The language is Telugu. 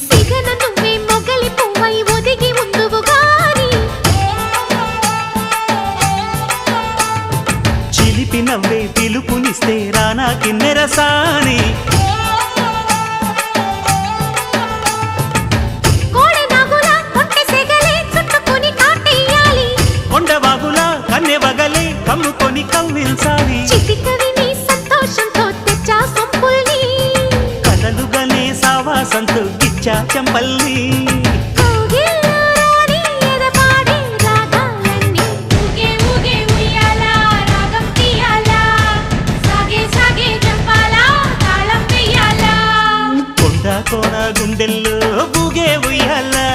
సిగన నువ్వే మొగలి పువ్వై ఒదిగి ఉందువు గాని చిలిపి నవ్వే పిలుపునిస్తే రానా కిన్నెరసాని కన్నెవగలే కమ్ముకొని కవ్విల్సాలి చిటికవి నీ సంతోషంతో తెచ్చా సొంపుల్ని కలలుగనే సావాసంతో గిచ్చా చెంపల్ని కొండ కోన గుండెల్లో బూగే ఉయ్యాలా